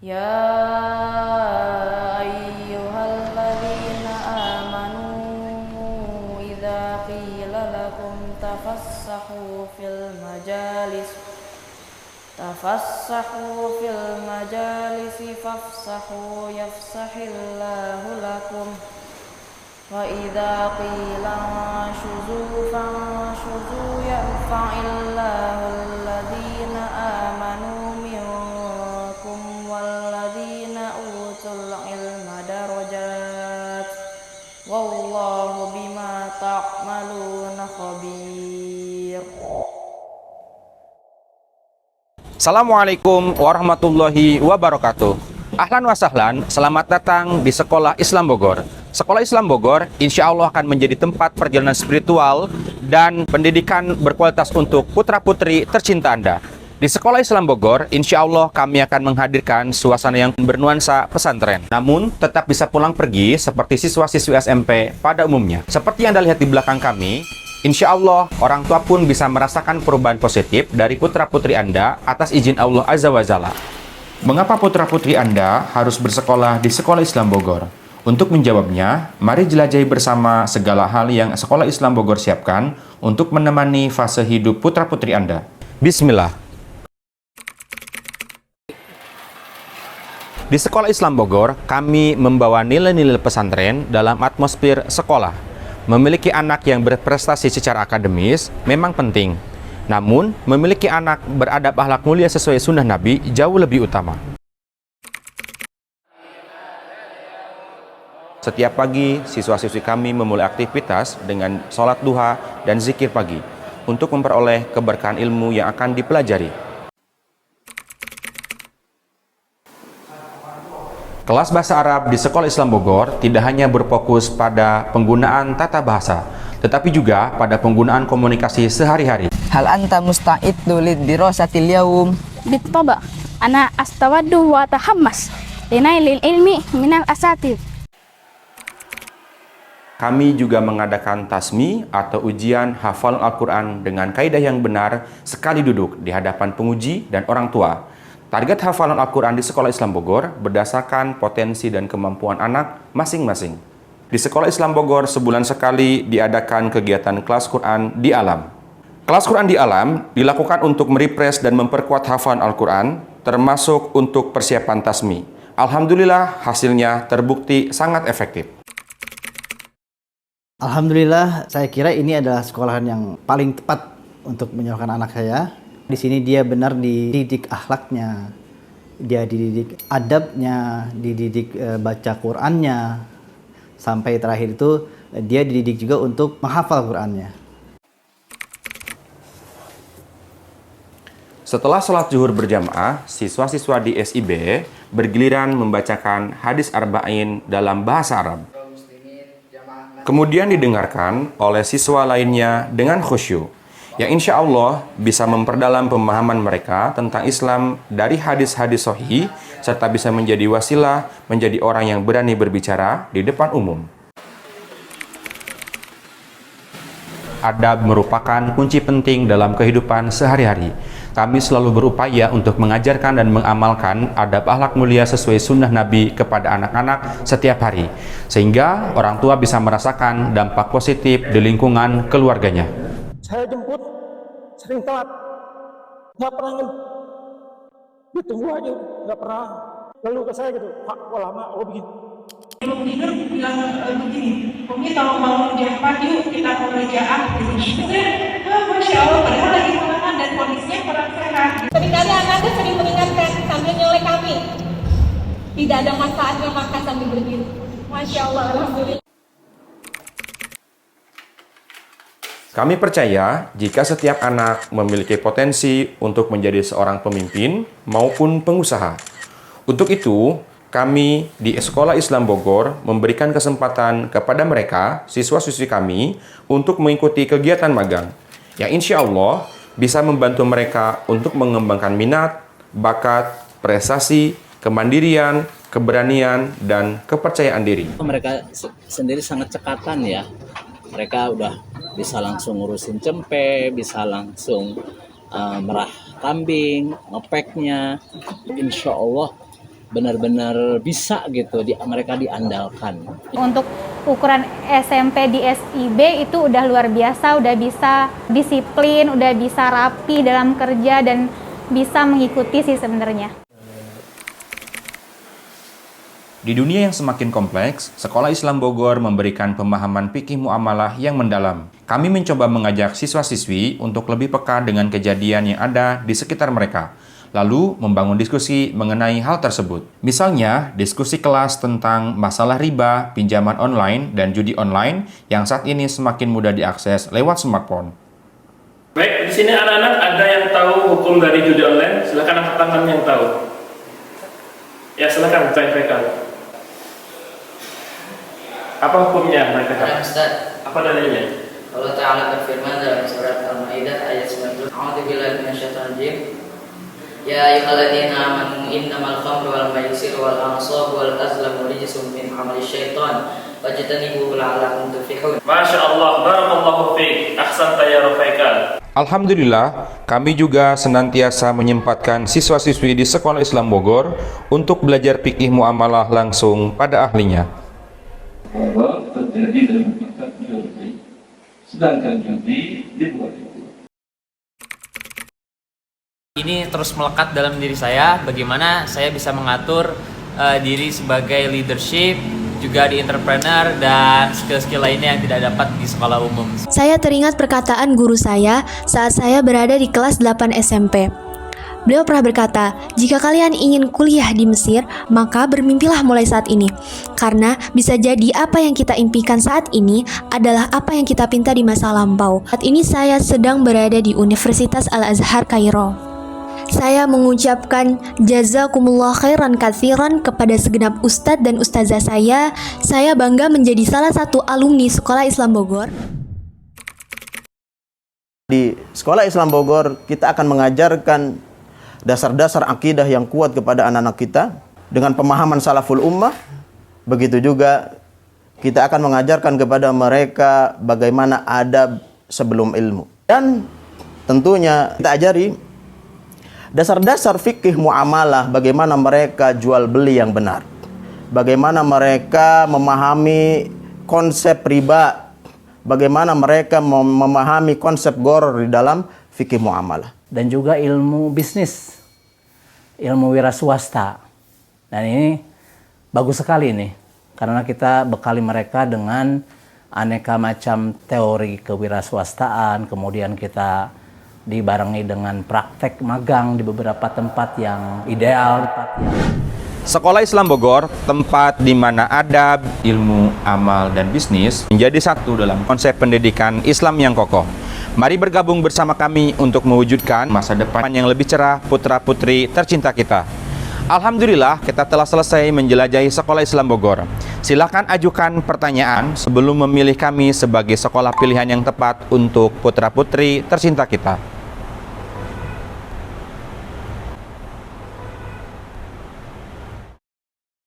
يا أيها الذين آمنوا إذا قيل لكم تفسحوا في المجالس فافسحوا يفسح الله لكم وإذا قيل انشزوا فانشزوا يرفع الله الذين آمنوا منكم والذين أوتوا العلم درجات والله بما تعملون خبير. Assalamualaikum warahmatullahi wabarakatuh. Ahlan wa sahlan, selamat datang di Sekolah Islam Bogor. Sekolah Islam Bogor insya Allah akan menjadi tempat perjalanan spiritual dan pendidikan berkualitas untuk putra-putri tercinta Anda. Di Sekolah Islam Bogor, insya Allah kami akan menghadirkan suasana yang bernuansa pesantren. Namun, tetap bisa pulang pergi seperti siswa-siswi SMP pada umumnya. Seperti yang Anda lihat di belakang kami, insya Allah, orang tua pun bisa merasakan perubahan positif dari putra-putri Anda atas izin Allah Azza wa Jalla. Mengapa putra-putri Anda harus bersekolah di Sekolah Islam Bogor? Untuk menjawabnya, mari jelajahi bersama segala hal yang Sekolah Islam Bogor siapkan untuk menemani fase hidup putra-putri Anda. Bismillah. Di Sekolah Islam Bogor, kami membawa nilai-nilai pesantren dalam atmosfer sekolah. Memiliki anak yang berprestasi secara akademis memang penting. Namun, memiliki anak beradab akhlak mulia sesuai sunnah Nabi jauh lebih utama. Setiap pagi, siswa-siswi kami memulai aktivitas dengan sholat duha dan zikir pagi untuk memperoleh keberkahan ilmu yang akan dipelajari. Kelas bahasa Arab di Sekolah Islam Bogor tidak hanya berfokus pada penggunaan tata bahasa, tetapi juga pada penggunaan komunikasi sehari-hari. Hal anta musta'iddu lidirasatil yaum? Bittaba, ana astawaddu wa tahammas linailil ilmi minal asatid. Kami juga mengadakan tasmi atau ujian hafal Al-Quran dengan kaidah yang benar sekali duduk di hadapan penguji dan orang tua. Target hafalan Al-Quran di Sekolah Islam Bogor berdasarkan potensi dan kemampuan anak masing-masing. Di Sekolah Islam Bogor sebulan sekali diadakan kegiatan kelas Quran di alam. Kelas Quran di alam dilakukan untuk merefresh dan memperkuat hafalan Al-Quran, termasuk untuk persiapan tasmi. Alhamdulillah hasilnya terbukti sangat efektif. Alhamdulillah, saya kira ini adalah sekolahan yang paling tepat untuk menyalurkan anak saya. Di sini dia benar dididik akhlaknya, dia dididik adabnya, dididik baca Qur'annya, sampai terakhir itu dia dididik juga untuk menghafal Qur'annya. Setelah sholat zuhur berjamaah, siswa-siswa di SIB bergiliran membacakan hadis arba'in dalam bahasa Arab. Kemudian didengarkan oleh siswa lainnya dengan khusyuk, yang insya Allah bisa memperdalam pemahaman mereka tentang Islam dari hadis-hadis sahih, serta bisa menjadi wasilah menjadi orang yang berani berbicara di depan umum. Adab merupakan kunci penting dalam kehidupan sehari-hari. Kami selalu berupaya untuk mengajarkan dan mengamalkan adab akhlak mulia sesuai sunnah Nabi kepada anak-anak setiap hari, sehingga orang tua bisa merasakan dampak positif di lingkungan keluarganya. Saya jemput, sering telat, nggak pernah ditunggu aja, nggak pernah. Lalu ke saya gitu, Pak, kok lama? Oh begini. Belum tidur bilang begini, Umi tolong bangun jam 4 yuk kita pengerjaan. Masya Allah, padahal lagi makan dan kondisinya kurang sehat. Seringkali anaknya sering mengingatkan sambil nyelek kami, tidak ada manfaatnya makan sambil berdiri. Masya Allah, alhamdulillah. Kami percaya jika setiap anak memiliki potensi untuk menjadi seorang pemimpin maupun pengusaha. Untuk itu, kami di Sekolah Islam Bogor memberikan kesempatan kepada mereka, siswa-siswi kami, untuk mengikuti kegiatan magang, yang insya Allah bisa membantu mereka untuk mengembangkan minat, bakat, prestasi, kemandirian, keberanian, dan kepercayaan diri. Mereka sendiri sangat cekatan ya. Mereka udah bisa langsung ngurusin cempe, bisa langsung merah kambing, ngepeknya. Insya Allah benar-benar bisa gitu, mereka diandalkan. Untuk ukuran SMP di SIB itu udah luar biasa, udah bisa disiplin, udah bisa rapi dalam kerja dan bisa mengikuti sih sebenarnya. Di dunia yang semakin kompleks, Sekolah Islam Bogor memberikan pemahaman fikih muamalah yang mendalam. Kami mencoba mengajak siswa-siswi untuk lebih peka dengan kejadian yang ada di sekitar mereka, lalu membangun diskusi mengenai hal tersebut. Misalnya, diskusi kelas tentang masalah riba, pinjaman online, dan judi online yang saat ini semakin mudah diakses lewat smartphone. Baik, di sini anak-anak ada yang tahu hukum dari judi online? Silakan angkat tangan yang tahu. Ya, silakan sampaikan. Apa hukumnya mereka? Ustaz, apa dalilnya? Allah Ta'ala berfirman dalam surat Al-Maidah ayat 90. A'udzubillahi minasyaitonir rajim. Ya ayyuhalladzina amanu innamal khamru wal maisir wal ansab wal azlamu rijsun min amali syaitan fajtanibuhu la'allakum tuflihun. Masya Allah, barakallahu fiik. Ahsanta ya Rafaikal. Alhamdulillah, kami juga senantiasa menyempatkan siswa-siswi di Sekolah Islam Bogor untuk belajar fikih muamalah langsung pada ahlinya. Bahwa terjadi dalam kitab judi, sedangkan judi dibuat itu. Ini terus melekat dalam diri saya, bagaimana saya bisa mengatur diri sebagai leadership, juga di entrepreneur, dan skill-skill lainnya yang tidak dapat di sekolah umum. Saya teringat perkataan guru saya saat saya berada di kelas 8 SMP. Beliau pernah berkata, jika kalian ingin kuliah di Mesir, maka bermimpilah mulai saat ini. Karena bisa jadi apa yang kita impikan saat ini adalah apa yang kita pinta di masa lampau. Saat ini saya sedang berada di Universitas Al-Azhar Kairo. Saya mengucapkan jazakumullah khairan katsiran kepada segenap ustadz dan ustazah saya. Saya bangga menjadi salah satu alumni Sekolah Islam Bogor. Di Sekolah Islam Bogor, kita akan mengajarkan dasar-dasar akidah yang kuat kepada anak-anak kita dengan pemahaman salaful ummah. Begitu juga kita akan mengajarkan kepada mereka bagaimana adab sebelum ilmu. Dan tentunya kita ajari dasar-dasar fikih muamalah, bagaimana mereka jual beli yang benar, bagaimana mereka memahami konsep riba, bagaimana mereka memahami konsep gharar di dalam fikih muamalah. Dan juga ilmu bisnis, ilmu wira swasta. Dan ini bagus sekali nih, karena kita bekali mereka dengan aneka macam teori kewiraswastaan, kemudian kita dibarengi dengan praktek magang di beberapa tempat yang ideal. Sekolah Islam Bogor, tempat di mana adab, ilmu, amal, dan bisnis menjadi satu dalam konsep pendidikan Islam yang kokoh. Mari bergabung bersama kami untuk mewujudkan masa depan yang lebih cerah putra-putri tercinta kita. Alhamdulillah, kita telah selesai menjelajahi Sekolah Islam Bogor. Silakan ajukan pertanyaan sebelum memilih kami sebagai sekolah pilihan yang tepat untuk putra-putri tercinta kita.